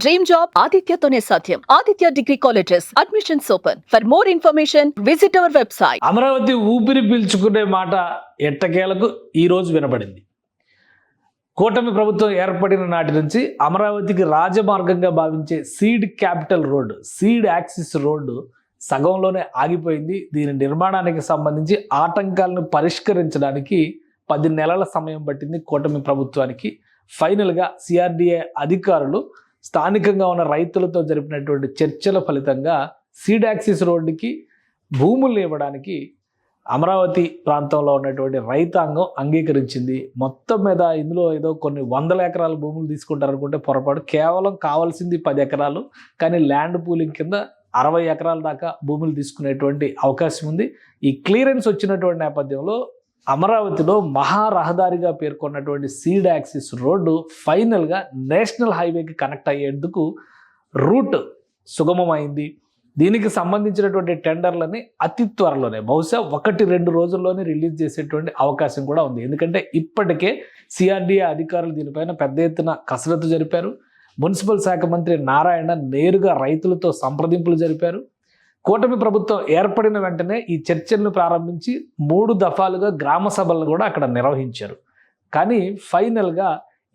Dream job ఆదిత్యతోనే సాధ్యం. Aditya degree colleges admissions open. For more information visit our website. Amaravati ఊపిరి పీల్చుకునే మాట ఎట్టకేలకు ఈ రోజు వినపడింది. కూటమి ప్రభుత్వం ఏర్పడిన నాటి నుంచి అమరావతికి రాజమార్గంగా భావించే seed capital road, seed axis road సగంలోనే ఆగిపోయింది. దీని నిర్మాణానికి సంబంధించి ఆటంకాలను పరిష్కరించడానికి 10 నెలల సమయం పట్టింది కూటమి ప్రభుత్వానికి. ఫైనల్గా సిఆర్డీఏ అధికారులు స్థానికంగా ఉన్న రైతులతో జరిపినటువంటి చర్చల ఫలితంగా సీడ్ యాక్సిస్ రోడ్డుకి భూములు ఇవ్వడానికి అమరావతి ప్రాంతంలో ఉన్నటువంటి రైతాంగం అంగీకరించింది. మొత్తం మీద ఇందులో ఏదో కొన్ని 100 ఎకరాల భూములు తీసుకుంటారనుకుంటే పొరపాటు. కేవలం కావాల్సింది 10 ఎకరాలు, కానీ ల్యాండ్ పూలింగ్ కింద 60 ఎకరాల దాకా భూములు తీసుకునేటువంటి అవకాశం ఉంది. ఈ క్లియరెన్స్ వచ్చినటువంటి నేపథ్యంలో అమరావతిలో మహారహదారిగా పేర్కొన్నటువంటి సీడ్ యాక్సిస్ రోడ్డు ఫైనల్గా నేషనల్ హైవేకి కనెక్ట్ అయ్యేందుకు రూట్ సుగమమైంది. దీనికి సంబంధించినటువంటి టెండర్లని అతి త్వరలోనే, బహుశా 1-2 రోజుల్లోనే రిలీజ్ చేసేటువంటి అవకాశం కూడా ఉంది. ఎందుకంటే ఇప్పటికే సిఆర్డీఏ అధికారులు దీనిపైన పెద్ద ఎత్తున కసరత్తు జరిపారు. మున్సిపల్ శాఖ మంత్రి నారాయణ నేరుగా రైతులతో సంప్రదింపులు జరిపారు. కూటమి ప్రభుత్వం ఏర్పడిన వెంటనే ఈ చర్చలను ప్రారంభించి 3 దఫాలుగా గ్రామ సభలను కూడా అక్కడ నిర్వహించారు. కానీ ఫైనల్గా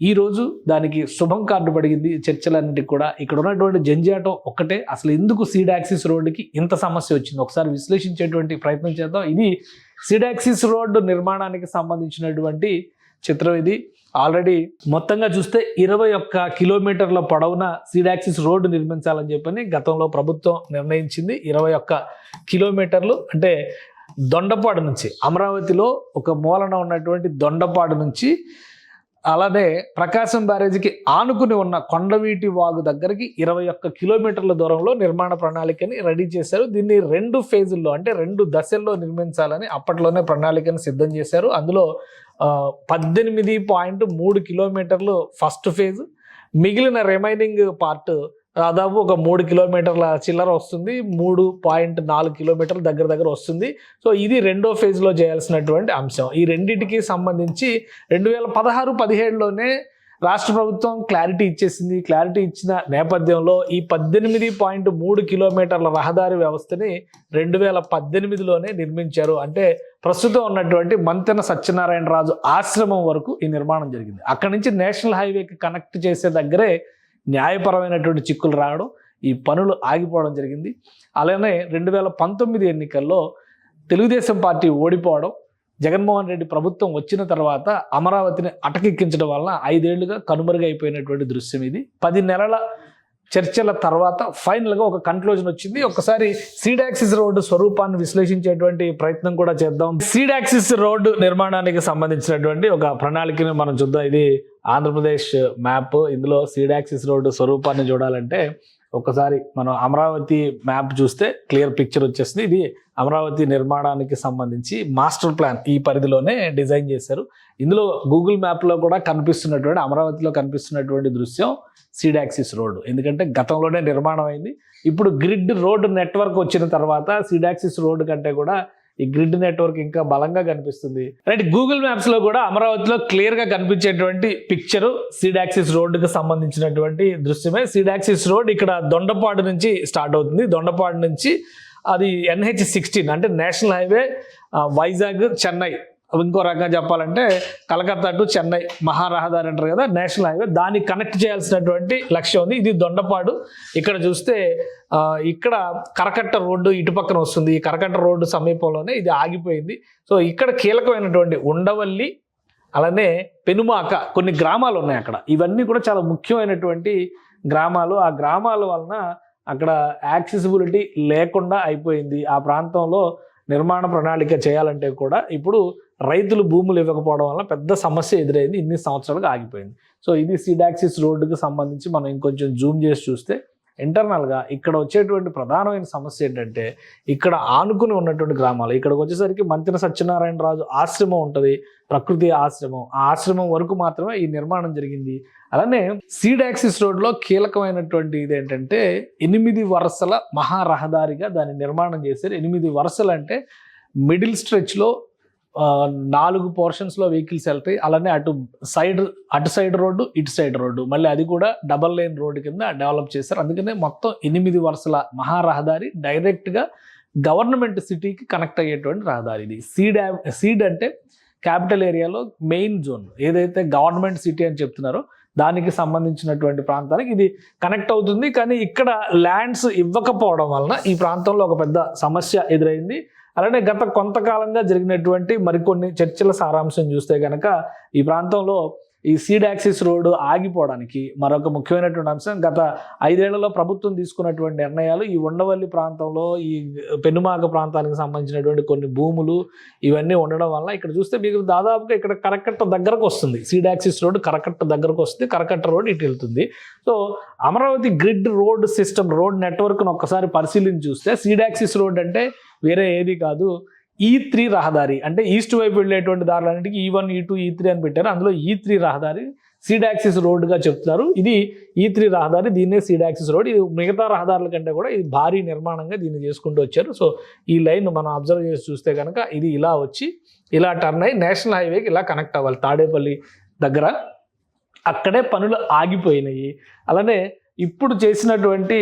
ఈరోజు దానికి శుభం కార్డు పడిగింది. చర్చలన్నిటికీ కూడా ఇక్కడ ఉన్నటువంటి జంజాటం ఒక్కటే, అసలు ఎందుకు సీడ్ యాక్సిస్ రోడ్డుకి ఇంత సమస్య వచ్చింది ఒకసారి విశ్లేషించేటువంటి ప్రయత్నం చేద్దాం. ఇది సీడ్ యాక్సిస్ రోడ్డు నిర్మాణానికి సంబంధించినటువంటి చిత్రం. ఇది ఆల్రెడీ మొత్తంగా చూస్తే 21 కిలోమీటర్ల పొడవున సీడ్ యాక్సిస్ రోడ్డు నిర్మించాలని చెప్పని గతంలో ప్రభుత్వం నిర్ణయించింది. 21 కిలోమీటర్లు అంటే దొండపాడు నుంచి, అమరావతిలో ఒక మూలన ఉన్నటువంటి దొండపాడు నుంచి అలానే ప్రకాశం బ్యారేజీకి ఆనుకుని ఉన్న కొండవీటి వాగు దగ్గరికి 21 కిలోమీటర్ల దూరంలో నిర్మాణ ప్రణాళికని రెడీ చేశారు. దీన్ని 2 ఫేజుల్లో అంటే 2 దశల్లో నిర్మించాలని అప్పట్లోనే ప్రణాళికను సిద్ధం చేశారు. అందులో 18.3 కిలోమీటర్లు ఫస్ట్ ఫేజ్, మిగిలిన రిమైనింగ్ పార్ట్ దాదాపు ఒక 3 కిలోమీటర్ల చిల్లర వస్తుంది, 3.4 కిలోమీటర్ల దగ్గర వస్తుంది. సో ఇది 2వ ఫేజ్లో చేయాల్సినటువంటి అంశం. ఈ రెండింటికి సంబంధించి 2016-17లోనే రాష్ట్ర ప్రభుత్వం క్లారిటీ ఇచ్చేసింది. క్లారిటీ ఇచ్చిన నేపథ్యంలో ఈ 18.3 కిలోమీటర్ల రహదారి వ్యవస్థని 2018లోనే నిర్మించారు. అంటే ప్రస్తుతం ఉన్నటువంటి మంతెన సత్యనారాయణరాజు ఆశ్రమం వరకు ఈ నిర్మాణం జరిగింది. అక్కడి నుంచి నేషనల్ హైవేకి కనెక్ట్ చేసే దగ్గరే న్యాయపరమైనటువంటి చిక్కులు రావడం, ఈ పనులు ఆగిపోవడం జరిగింది. అలానే 2019 ఎన్నికల్లో తెలుగుదేశం పార్టీ ఓడిపోవడం, జగన్మోహన్ రెడ్డి ప్రభుత్వం వచ్చిన తర్వాత అమరావతిని అటకెక్కించడం వలన 5 ఏళ్లుగా కనుమరుగైపోయినటువంటి దృశ్యం ఇది. 10 నెలల చర్చల తర్వాత ఫైనల్గా ఒక కన్క్లూజన్ వచ్చింది. ఒకసారి సీడ్ యాక్సిస్ రోడ్డు స్వరూపాన్ని విశ్లేషించేటువంటి ప్రయత్నం కూడా చేద్దాం. సీడ్ యాక్సిస్ రోడ్డు నిర్మాణానికి సంబంధించినటువంటి ఒక ప్రణాళికను మనం చూద్దాం. ఇది ఆంధ్రప్రదేశ్ మ్యాప్. ఇందులో సీడ్ యాక్సిస్ రోడ్డు స్వరూపాన్ని చూడాలంటే ఒకసారి మనం అమరావతి మ్యాప్ చూస్తే క్లియర్ పిక్చర్ వచ్చేస్తుంది. ఇది అమరావతి నిర్మాణానికి సంబంధించి మాస్టర్ ప్లాన్ ఈ పరిధిలోనే డిజైన్ చేశారు. ఇందులో గూగుల్ మ్యాప్లో కూడా కనిపిస్తున్నటువంటి, అమరావతిలో కనిపిస్తున్నటువంటి దృశ్యం సీడ్ యాక్సిస్ రోడ్డు. ఎందుకంటే గతంలోనే నిర్మాణం అయింది. ఇప్పుడు గ్రిడ్ రోడ్డు నెట్వర్క్ వచ్చిన తర్వాత సీడ్ యాక్సిస్ రోడ్డు కంటే కూడా ఈ గ్రిడ్ నెట్వర్క్ ఇంకా బలంగా కనిపిస్తుంది. రైట్, గూగుల్ మ్యాప్స్ లో కూడా అమరావతిలో క్లియర్ గా కనిపించేటువంటి పిక్చరు సీడ్ యాక్సిస్ రోడ్డుకి సంబంధించినటువంటి దృశ్యమే. సీడ్ యాక్సిస్ రోడ్ ఇక్కడ దొండపాడు నుంచి స్టార్ట్ అవుతుంది. దొండపాడు నుంచి అది NH16 అంటే నేషనల్ హైవే, వైజాగ్ చెన్నై, ఇంకో రకంగా చెప్పాలంటే కలకత్తా టు చెన్నై మహారహదారి అంటారు కదా, నేషనల్ హైవే, దాన్ని కనెక్ట్ చేయాల్సినటువంటి లక్ష్యం ఉంది. ఇది దొండపాడు. ఇక్కడ చూస్తే ఇక్కడ కరకట్ట రోడ్డు ఇటు పక్కన వస్తుంది. ఈ కరకట్ట రోడ్డు సమీపంలోనే ఇది ఆగిపోయింది. సో ఇక్కడ కీలకమైనటువంటి ఉండవల్లి, అలానే పెనుమాక, కొన్ని గ్రామాలు ఉన్నాయి అక్కడ. ఇవన్నీ కూడా చాలా ముఖ్యమైనటువంటి గ్రామాలు. ఆ గ్రామాల వలన అక్కడ యాక్సెసిబిలిటీ లేకుండా అయిపోయింది. ఆ ప్రాంతంలో నిర్మాణ ప్రణాళిక చేయాలంటే కూడా ఇప్పుడు రైతులు భూములు ఇవ్వకపోవడం వల్ల పెద్ద సమస్య ఎదురైంది. ఇన్ని సంవత్సరాలుగా ఆగిపోయింది. సో ఇది సీడ్ యాక్సిస్ రోడ్డుకి సంబంధించి మనం ఇంకొంచెం జూమ్ చేసి చూస్తే ఇంటర్నల్గా ఇక్కడ వచ్చేటువంటి ప్రధానమైన సమస్య ఏంటంటే ఇక్కడ ఆనుకుని ఉన్నటువంటి గ్రామాలు. ఇక్కడికి వచ్చేసరికి మంతెన సత్యనారాయణరాజు ఆశ్రమం ఉంటుంది, ప్రకృతి ఆశ్రమం. ఆ ఆశ్రమం వరకు మాత్రమే ఈ నిర్మాణం జరిగింది. అలానే సీడ్ యాక్సిస్ రోడ్లో కీలకమైనటువంటి ఇది ఏంటంటే 8 వరుసల మహారహదారిగా దాన్ని నిర్మాణం చేశారు. 8 వరుసలు అంటే మిడిల్ స్ట్రెచ్లో 4 పోర్షన్స్లో వెహికల్స్ వెళ్తాయి. అలానే అటు సైడ్ రోడ్డు, ఇటు సైడ్ రోడ్డు, మళ్ళీ అది కూడా డబల్ లేన్ రోడ్డు కింద డెవలప్ చేశారు. అందుకనే మొత్తం 8 వరుసల మహారహదారి డైరెక్ట్గా గవర్నమెంట్ సిటీకి కనెక్ట్ అయ్యేటువంటి రహదారి ఇది. సీడ్ అంటే క్యాపిటల్ ఏరియాలో మెయిన్ జోన్, ఏదైతే గవర్నమెంట్ సిటీ అని చెప్తున్నారో దానికి సంబంధించినటువంటి ప్రాంతానికి ఇది కనెక్ట్ అవుతుంది. కానీ ఇక్కడ ల్యాండ్స్ ఇవ్వకపోవడం వలన ఈ ప్రాంతంలో ఒక పెద్ద సమస్య ఎదురైంది. అలానే గత కొంతకాలంగా జరిగినటువంటి మరికొన్ని చర్చల సారాంశం చూస్తే కనుక ఈ ప్రాంతంలో ఈ సీడ్ యాక్సిస్ రోడ్డు ఆగిపోవడానికి మరొక ముఖ్యమైనటువంటి అంశం, గత 5 ఏళ్లలో ప్రభుత్వం తీసుకున్నటువంటి నిర్ణయాలు ఈ ఉండవల్లి ప్రాంతంలో, ఈ పెనుమాక ప్రాంతానికి సంబంధించినటువంటి కొన్ని భూములు ఇవన్నీ ఉండడం వల్ల ఇక్కడ చూస్తే మీకు దాదాపుగా ఇక్కడ కరకట్ట దగ్గరకు వస్తుంది. సీడ్ యాక్సిస్ రోడ్డు కరకట్ట దగ్గరకు వస్తుంది, కరకట్ట రోడ్ ఇటు వెళ్తుంది. So Amaravati grid road system, road నెట్వర్క్ను ఒక్కసారి పరిశీలించి చూస్తే సీడ్ యాక్సిస్ రోడ్ అంటే వేరే ఏది కాదు, E3 రహదారి. అంటే ఈస్ట్ వైపు వెళ్ళేటువంటి దారులన్నింటికి E1, E2, E3 అని పెట్టారు. అందులో E3 రహదారి సీడ్ యాక్సిస్ రోడ్డుగా చెప్తున్నారు. ఇది E3 రహదారి, దీన్నే సీడ్ యాక్సిస్ రోడ్. ఇది మిగతా రహదారుల కంటే కూడా ఇది భారీ నిర్మాణంగా దీన్ని చేసుకుంటూ వచ్చారు. సో ఈ లైన్ మనం అబ్జర్వ్ చేసి చూస్తే కనుక ఇది ఇలా వచ్చి ఇలా టర్న్ అయ్యి నేషనల్ హైవేకి ఇలా కనెక్ట్ అవ్వాలి. తాడేపల్లి దగ్గర అక్కడే పనులు ఆగిపోయినాయి. అలానే ఇప్పుడు తీసుకున్నటువంటి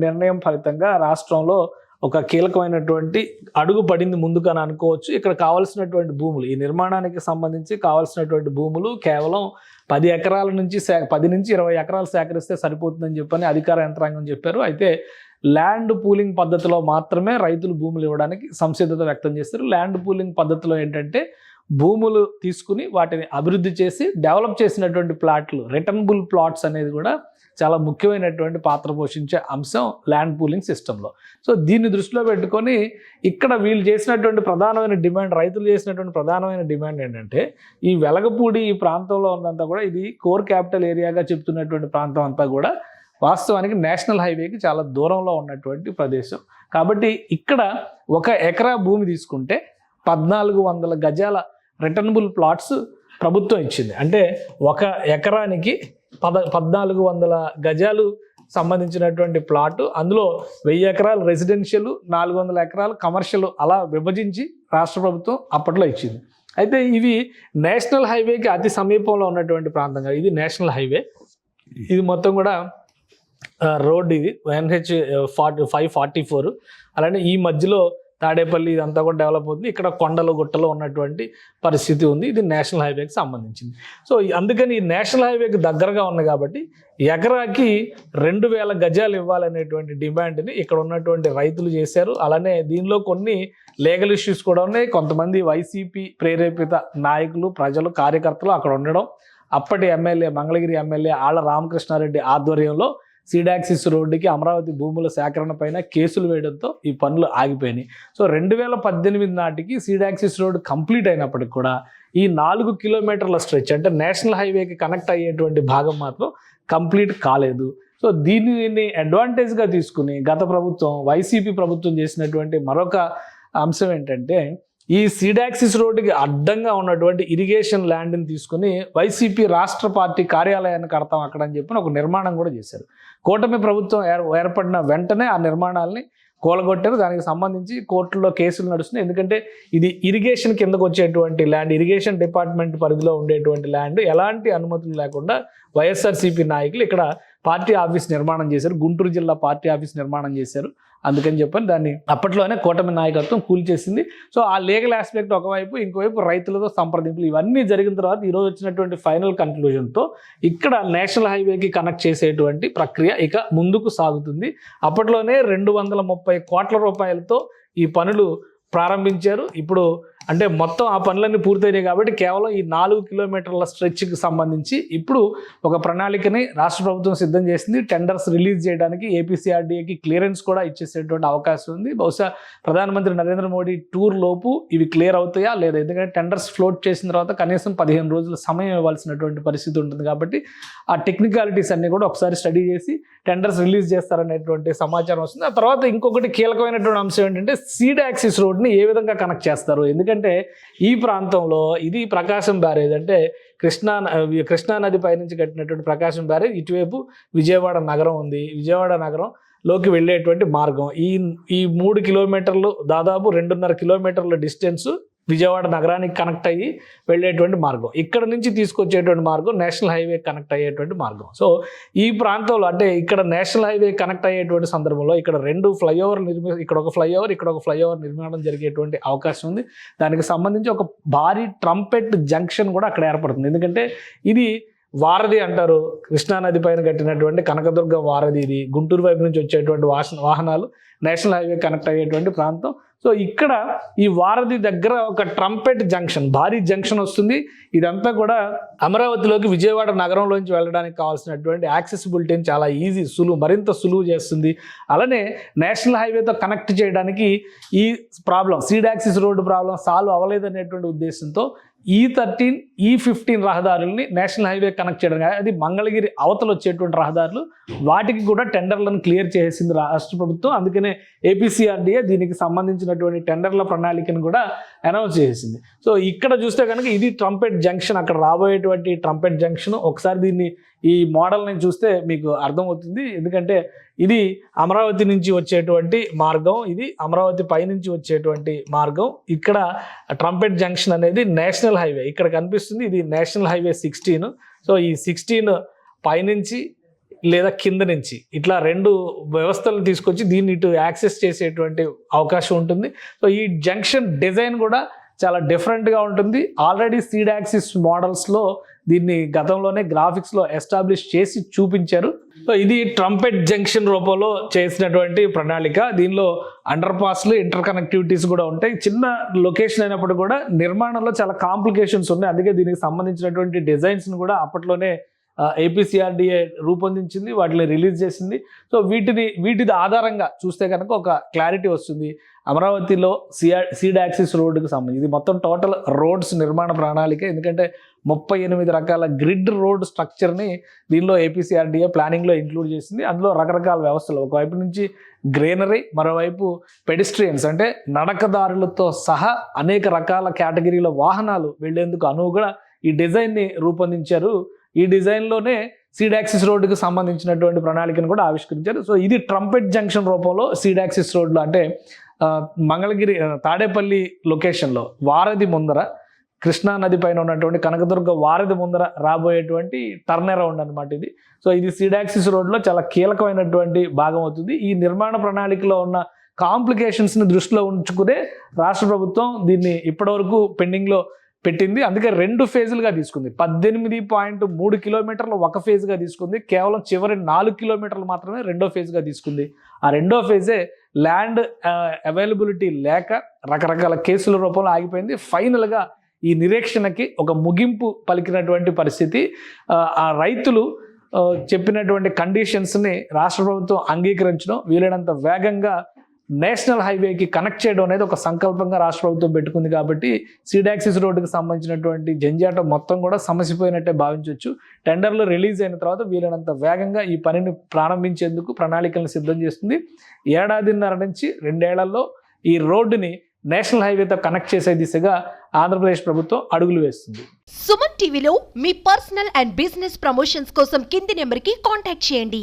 నిర్ణయం ఫలితంగా రాష్ట్రంలో ఒక కీలకమైనటువంటి అడుగు పడింది ముందుకు అని అనుకోవచ్చు. ఇక్కడ కావాల్సినటువంటి భూములు, ఈ నిర్మాణానికి సంబంధించి కావాల్సినటువంటి భూములు కేవలం 10 ఎకరాల నుంచి 10 నుంచి 20 ఎకరాలు సేకరిస్తే సరిపోతుందని చెప్పని అధికార యంత్రాంగం చెప్పారు. అయితే ల్యాండ్ పూలింగ్ పద్ధతిలో మాత్రమే రైతులు భూములు ఇవ్వడానికి సంసిద్ధత వ్యక్తం చేస్తారు. ల్యాండ్ పూలింగ్ పద్ధతిలో ఏంటంటే భూములు తీసుకుని వాటిని అభివృద్ధి చేసి డెవలప్ చేసినటువంటి ప్లాట్లు, రిటర్నబుల్ ప్లాట్స్ అనేది కూడా చాలా ముఖ్యమైనటువంటి పాత్ర పోషించే అంశం ల్యాండ్ పూలింగ్ సిస్టంలో. సో దీన్ని దృష్టిలో పెట్టుకొని ఇక్కడ వీళ్ళు చేసినటువంటి ప్రధానమైన డిమాండ్, రైతులు చేసినటువంటి ప్రధానమైన డిమాండ్ ఏంటంటే ఈ వెలగపూడి ఈ ప్రాంతంలో ఉన్నంతా కూడా ఇది కోర్ క్యాపిటల్ ఏరియాగా చెప్తున్నటువంటి ప్రాంతం అంతా కూడా వాస్తవానికి నేషనల్ హైవేకి చాలా దూరంలో ఉన్నటువంటి ప్రదేశం. కాబట్టి ఇక్కడ 1 ఎకరా భూమి తీసుకుంటే 1400 గజాల రిటర్నబుల్ ప్లాట్స్ ప్రభుత్వం ఇచ్చింది. అంటే 1 ఎకరానికి 1400 గజాలు సంబంధించినటువంటి ప్లాటు, అందులో 1000 ఎకరాలు రెసిడెన్షియల్, 400 ఎకరాలు కమర్షియల్ అలా విభజించి రాష్ట్ర ప్రభుత్వం అప్పట్లో ఇచ్చింది. అయితే ఇవి నేషనల్ హైవేకి అతి సమీపంలో ఉన్నటువంటి ప్రాంతంగా ఇది నేషనల్ హైవే. ఇది మొత్తం కూడా రోడ్, ఇది NH 544. అలానే ఈ మధ్యలో తాడేపల్లి ఇదంతా కూడా డెవలప్ అవుతుంది. ఇక్కడ కొండలు గుట్టలు ఉన్నటువంటి పరిస్థితి ఉంది. ఇది నేషనల్ హైవేకి సంబంధించింది. సో అందుకని ఈ నేషనల్ హైవేకి దగ్గరగా ఉంది కాబట్టి ఎకరాకి 2000 గజాలు ఇవ్వాలనేటువంటి డిమాండ్ని ఇక్కడ ఉన్నటువంటి రైతులు చేశారు. అలానే దీనిలో కొన్ని లీగల్ ఇష్యూస్ కూడా ఉన్నాయి. కొంతమంది వైసీపీ ప్రేరేపిత నాయకులు, ప్రజలు, కార్యకర్తలు అక్కడ ఉండడం, అప్పటి ఎమ్మెల్యే మంగళగిరి ఎమ్మెల్యే ఆళ్ల రామకృష్ణారెడ్డి ఆధ్వర్యంలో సీడ్ యాక్సిస్ రోడ్డుకి అమరావతి భూముల సేకరణ పైన కేసులు వేయడంతో ఈ పనులు ఆగిపోయినాయి. సో 2018 నాటికి సీడ్ యాక్సిస్ రోడ్ కంప్లీట్ అయినప్పటికి కూడా ఈ 4 కిలోమీటర్ల స్ట్రెచ్ అంటే నేషనల్ హైవేకి కనెక్ట్ అయ్యేటువంటి భాగం మాత్రం కంప్లీట్ కాలేదు. సో దీనిని అడ్వాంటేజ్గా తీసుకుని గత ప్రభుత్వం, వైసీపీ ప్రభుత్వం చేసినటువంటి మరొక అంశం ఏంటంటే ఈ సీడ్ యాక్సిస్ రోడ్డుకి అడ్డంగా ఉన్నటువంటి ఇరిగేషన్ ల్యాండ్ని తీసుకుని వైసీపీ రాష్ట్ర పార్టీ కార్యాలయాన్ని కడతాం అక్కడ అని చెప్పి ఒక నిర్మాణం కూడా చేశారు. కూటమి ప్రభుత్వం ఏర్పడిన వెంటనే ఆ నిర్మాణాలని కూలగొట్టారు. దానికి సంబంధించి కోర్టులో కేసులు నడుస్తున్నాయి. ఎందుకంటే ఇది ఇరిగేషన్ కిందకు వచ్చేటువంటి ల్యాండ్, ఇరిగేషన్ డిపార్ట్మెంట్ పరిధిలో ఉండేటువంటి ల్యాండ్, ఎలాంటి అనుమతులు లేకుండా వైఎస్ఆర్సీపీ నాయకులు ఇక్కడ పార్టీ ఆఫీస్ నిర్మాణం చేశారు. గుంటూరు జిల్లా పార్టీ ఆఫీస్ నిర్మాణం చేశారు. అందుకని చెప్పని దాన్ని అప్పట్లోనే కూటమి నాయకత్వం కూల్చేసింది. సో ఆ లీగల్ ఆస్పెక్ట్ ఒకవైపు, ఇంకోవైపు రైతులతో సంప్రదింపులు ఇవన్నీ జరిగిన తర్వాత ఈరోజు వచ్చినటువంటి ఫైనల్ కన్క్లూజన్తో ఇక్కడ నేషనల్ హైవేకి కనెక్ట్ చేసేటువంటి ప్రక్రియ ఇక ముందుకు సాగుతుంది. అప్పట్లోనే 230 కోట్ల రూపాయలతో ఈ పనులు ప్రారంభించారు. ఇప్పుడు అంటే మొత్తం ఆ పనులన్నీ పూర్తయినాయి కాబట్టి కేవలం ఈ 4 కిలోమీటర్ల స్ట్రెచ్కి సంబంధించి ఇప్పుడు ఒక ప్రణాళికని రాష్ట్ర ప్రభుత్వం సిద్ధం చేసింది. టెండర్స్ రిలీజ్ చేయడానికి ఏపీసీఆర్డీఏకి క్లియరెన్స్ కూడా ఇచ్చేసేటువంటి అవకాశం ఉంది. బహుశా ప్రధానమంత్రి నరేంద్ర మోడీ టూర్ లోపు ఇవి క్లియర్ అవుతాయా లేదా, ఎందుకంటే టెండర్స్ ఫ్లోట్ చేసిన తర్వాత కనీసం 15 రోజుల సమయం ఇవ్వాల్సినటువంటి పరిస్థితి ఉంటుంది. కాబట్టి ఆ టెక్నికాలిటీస్ అన్ని కూడా ఒకసారి స్టడీ చేసి టెండర్స్ రిలీజ్ చేస్తారనేటువంటి సమాచారం వస్తుంది. ఆ తర్వాత ఇంకొకటి కీలకమైనటువంటి అంశం ఏంటంటే సీడ్ యాక్సిస్ రోడ్ని ఏ విధంగా కనెక్ట్ చేస్తారు. ఎందుకంటే ఈ ప్రాంతంలో ఇది ప్రకాశం బ్యారేజ్, అంటే కృష్ణా నది పైనుంచి కట్టినటువంటి ప్రకాశం బ్యారేజ్, ఇటువైపు విజయవాడ నగరం ఉంది. విజయవాడ నగరంలోకి వెళ్ళేటువంటి మార్గం ఈ 3 కిలోమీటర్లు, దాదాపు 2.5 కిలోమీటర్ల డిస్టెన్స్ విజయవాడ నగరానికి కనెక్ట్ అయ్యి వెళ్ళేటువంటి మార్గం, ఇక్కడ నుంచి తీసుకొచ్చేటువంటి మార్గం నేషనల్ హైవే కనెక్ట్ అయ్యేటువంటి మార్గం. సో ఈ ప్రాంతంలో అంటే ఇక్కడ నేషనల్ హైవే కనెక్ట్ అయ్యేటువంటి సందర్భంలో ఇక్కడ 2 ఫ్లైఓవర్ ఇక్కడ ఒక ఫ్లైఓవర్, ఇక్కడ ఒక ఫ్లైఓవర్ నిర్మాణం జరిగేటువంటి అవకాశం ఉంది. దానికి సంబంధించి ఒక భారీ ట్రంపెట్ జంక్షన్ కూడా అక్కడ ఏర్పడుతుంది. ఎందుకంటే ఇది వారధి అంటారు, కృష్ణానది పైన కట్టినటువంటి కనకదుర్గ వారధి. ఇది గుంటూరు వైపు నుంచి వచ్చేటువంటి వాహనాలు నేషనల్ హైవే కనెక్ట్ అయ్యేటువంటి ప్రాంతం. సో ఇక్కడ ఈ వారధి దగ్గర ఒక ట్రంపెట్ జంక్షన్, భారీ జంక్షన్ వస్తుంది. ఇదంతా కూడా అమరావతిలోకి విజయవాడ నగరంలోంచి వెళ్ళడానికి కావాల్సినటువంటి యాక్సెసిబిలిటీని చాలా మరింత సులువు చేస్తుంది. అలానే నేషనల్ హైవేతో కనెక్ట్ చేయడానికి ఈ problem, seed axis road problem solve అవ్వలేదనేటువంటి ఉద్దేశంతో E13, E15 రహదారుల్ని national highway connect చేయడం, అది మంగళగిరి అవతల వచ్చేటువంటి రహదారులు, వాటికి కూడా టెండర్లను క్లియర్ చేసింది రాష్ట్ర ప్రభుత్వం. అందుకనే APCRDA దీనికి సంబంధించినటువంటి టెండర్ల ప్రణాళికను కూడా అనౌన్స్ చేసింది. సో ఇక్కడ చూస్తే కనుక ఇది ట్రంపెట్ జంక్షన్, అక్కడ రాబోయేటువంటి ట్రంపెట్ జంక్షన్. ఒకసారి ఈ మోడల్ని చూస్తే మీకు అర్థమవుతుంది. ఎందుకంటే ఇది అమరావతి నుంచి వచ్చేటువంటి మార్గం, ఇది అమరావతి పైనుంచి వచ్చేటువంటి మార్గం. ఇక్కడ ట్రంపెట్ జంక్షన్ అనేది నేషనల్ హైవే ఇక్కడ కనిపిస్తుంది, ఇది నేషనల్ హైవే 16. సో ఈ 16 పైనుంచి లేదా కింద నుంచి ఇట్లా 2 వ్యవస్థలను తీసుకొచ్చి దీన్ని ఇటు యాక్సెస్ చేసేటువంటి అవకాశం ఉంటుంది. సో ఈ జంక్షన్ డిజైన్ కూడా చాలా డిఫరెంట్గా ఉంటుంది. ఆల్రెడీ సీడ్ యాక్సిస్ మోడల్స్లో దీన్ని గతంలోనే గ్రాఫిక్స్లో ఎస్టాబ్లిష్ చేసి చూపించారు. సో ఇది ట్రంపెట్ జంక్షన్ రూపంలో చేసినటువంటి ప్రణాళిక. దీనిలో అండర్ పాస్లు, ఇంటర్ కనెక్టివిటీస్ కూడా ఉంటాయి. చిన్న లొకేషన్ అయినప్పుడు కూడా నిర్మాణంలో చాలా కాంప్లికేషన్స్ ఉన్నాయి. అందుకే దీనికి సంబంధించినటువంటి డిజైన్స్ని కూడా అప్పట్లోనే APCRDA రూపొందించింది, వాటిని రిలీజ్ చేసింది. సో వీటి ఆధారంగా చూస్తే కనుక ఒక క్లారిటీ వస్తుంది. అమరావతిలో సీడ్ యాక్సిస్ రోడ్డుకి సంబంధించి ఇది మొత్తం టోటల్ రోడ్స్ నిర్మాణ ప్రణాళిక. ఎందుకంటే 38 రకాల గ్రిడ్ రోడ్ స్ట్రక్చర్ని దీనిలో APCRDA ప్లానింగ్లో ఇంక్లూడ్ చేసింది. అందులో రకరకాల వ్యవస్థలు, ఒకవైపు నుంచి గ్రీనరీ, మరోవైపు పెడిస్ట్రియన్స్ అంటే నడకదారులతో సహా అనేక రకాల కేటగిరీల వాహనాలు వెళ్లేందుకు అనువుగా ఈ డిజైన్ని రూపొందించారు. ఈ డిజైన్లోనే సీడ్ యాక్సిస్ రోడ్డుకి సంబంధించినటువంటి ప్రణాళికను కూడా ఆవిష్కరించారు. సో ఇది ట్రంపెట్ జంక్షన్ రూపంలో సీడ్ యాక్సిస్ రోడ్లు అంటే మంగళగిరి తాడేపల్లి లొకేషన్లో వారధి ముందర, కృష్ణా నది పైన ఉన్నటువంటి కనకదుర్గ వారధి ముందర రాబోయేటువంటి టర్న్ అరౌండ్ అనమాట ఇది. సో ఇది సీడ్ యాక్సిస్ రోడ్లో చాలా కీలకమైనటువంటి భాగం అవుతుంది. ఈ నిర్మాణ ప్రణాళికలో ఉన్న కాంప్లికేషన్స్ని దృష్టిలో ఉంచుకునే రాష్ట్ర ప్రభుత్వం దీన్ని ఇప్పటివరకు పెండింగ్లో పెట్టింది. అందుకే 2 ఫేజులుగా తీసుకుంది. 18.3 కిలోమీటర్లు ఒక ఫేజ్గా తీసుకుంది. కేవలం చివరి 4 కిలోమీటర్లు మాత్రమే రెండో ఫేజ్గా తీసుకుంది. ఆ రెండో ఫేజే ల్యాండ్ అవైలబిలిటీ లేక రకరకాల కేసుల రూపంలో ఆగిపోయింది. ఫైనల్గా ఈ నిరీక్షణకి ఒక ముగింపు పలికినటువంటి పరిస్థితి. ఆ రైతులు చెప్పినటువంటి కండిషన్స్ని రాష్ట్ర ప్రభుత్వం అంగీకరించడం, వీలైనంత వేగంగా నేషనల్ హైవేకి కనెక్ట్ చేయడం అనేది ఒక సంకల్పంగా రాష్ట్ర ప్రభుత్వం పెట్టుకుంది. కాబట్టి సీడ్ యాక్సిస్ రోడ్డుకి సంబంధించినటువంటి జంజాటం మొత్తం కూడా సమసిపోయినట్టే భావించవచ్చు. టెండర్లు రిలీజ్ అయిన తర్వాత వీలైనంత వేగంగా ఈ పనిని ప్రారంభించేందుకు ప్రణాళికలను సిద్ధం చేస్తుంది. 1.5 నుంచి 2 ఏళ్లలో ఈ రోడ్డుని నేషనల్ హైవేతో కనెక్ట్ చేసే దిశగా ఆంధ్రప్రదేశ్ ప్రభుత్వం అడుగులు వేస్తుంది. సుమన్ టీవీలో మీ పర్సనల్ అండ్ బిజినెస్ ప్రమోషన్స్ కోసం కింది నెంబర్కి కాంటాక్ట్ చేయండి.